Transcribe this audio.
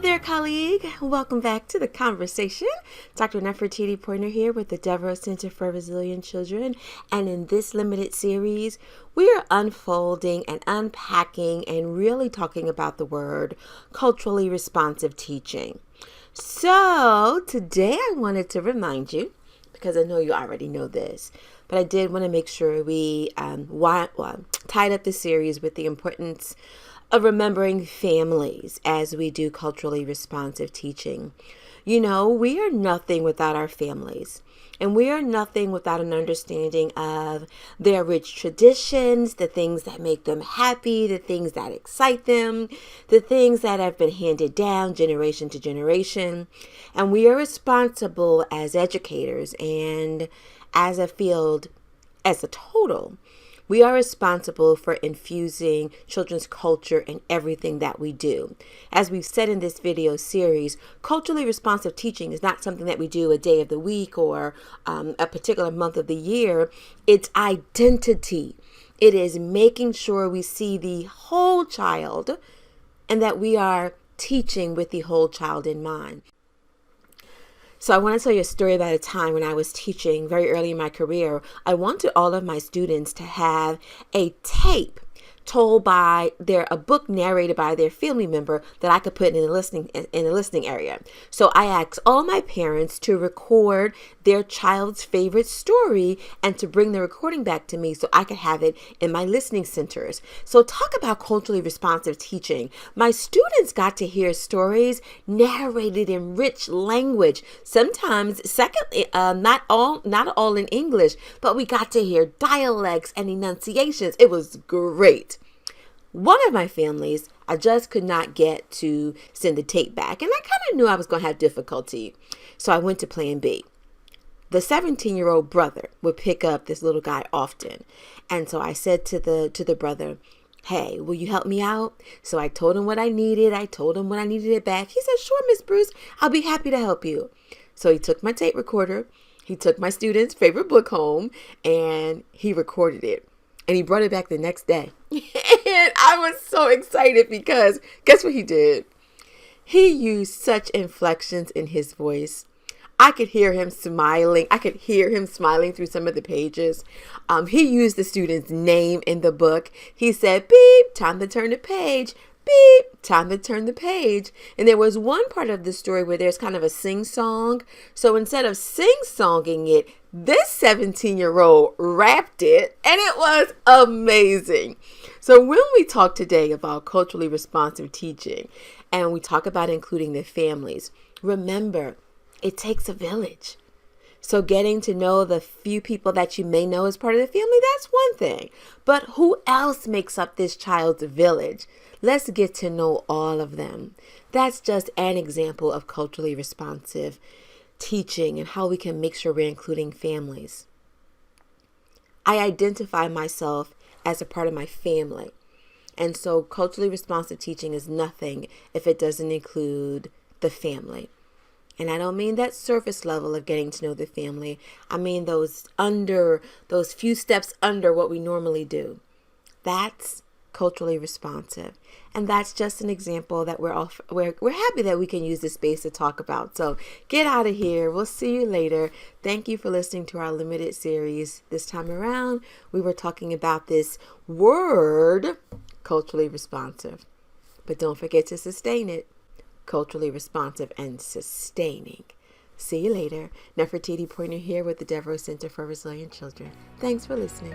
there, colleague. Welcome back to the conversation. Dr. Nefertiti Poyner here with the Devereaux Center for Resilient Children. And in this limited series, we are unfolding and unpacking and really talking about the word culturally responsive teaching. So today I wanted to remind you, because I know you already know this, but I did want to make sure we tied up the series with the importance of remembering families as we do culturally responsive teaching. You know, we are nothing without our families, and we are nothing without an understanding of their rich traditions, the things that make them happy, the things that excite them, the things that have been handed down generation to generation. And we are responsible as educators and as a field, as a total. We are responsible for infusing children's culture in everything that we do. As we've said in this video series, culturally responsive teaching is not something that we do a day of the week or a particular month of the year. It's identity. It is making sure we see the whole child and that we are teaching with the whole child in mind. So I want to tell you a story about a time when I was teaching very early in my career. I wanted all of my students to have a tape told by a book narrated by their family member that I could put in the listening area. So I asked all my parents to record their child's favorite story and to bring the recording back to me so I could have it in my listening centers. So talk about culturally responsive teaching. My students got to hear stories narrated in rich language. Sometimes, secondly, not all in English, but we got to hear dialects and enunciations. It was great. One of my families, I just could not get to send the tape back, and I kind of knew I was going to have difficulty. So I went to plan B. The 17-year-old brother would pick up this little guy often. And so I said to the brother, "Hey, will you help me out?" So I told him what I needed. I told him when I needed it back. He said, "Sure, Miss Bruce, I'll be happy to help you." So he took my tape recorder. He took my student's favorite book home and he recorded it. And he brought it back the next day. And I was so excited because guess what he did? He used such inflections in his voice. I could hear him smiling. I could hear him smiling through some of the pages. He used the student's name in the book. He said, "Beep, time to turn the page. Beep, time to turn the page." And there was one part of the story where there's kind of a sing-song. So instead of sing-songing it, this 17-year-old rapped it, and it was amazing. So when we talk today about culturally responsive teaching, and we talk about including the families, remember, it takes a village. So getting to know the few people that you may know as part of the family, that's one thing. But who else makes up this child's village? Let's get to know all of them. That's just an example of culturally responsive teaching and how we can make sure we're including families. I identify myself as a part of my family. And so culturally responsive teaching is nothing if it doesn't include the family. And I don't mean that surface level of getting to know the family. I mean those few steps under what we normally do. That's culturally responsive. And that's just an example that we're happy that we can use this space to talk about. So get out of here. We'll see you later. Thank you for listening to our limited series. This time around, we were talking about this word, culturally responsive. But don't forget to sustain it. Culturally responsive and sustaining. See you later. Nefertiti Poyner here with the Devereaux Center for Resilient Children. Thanks for listening.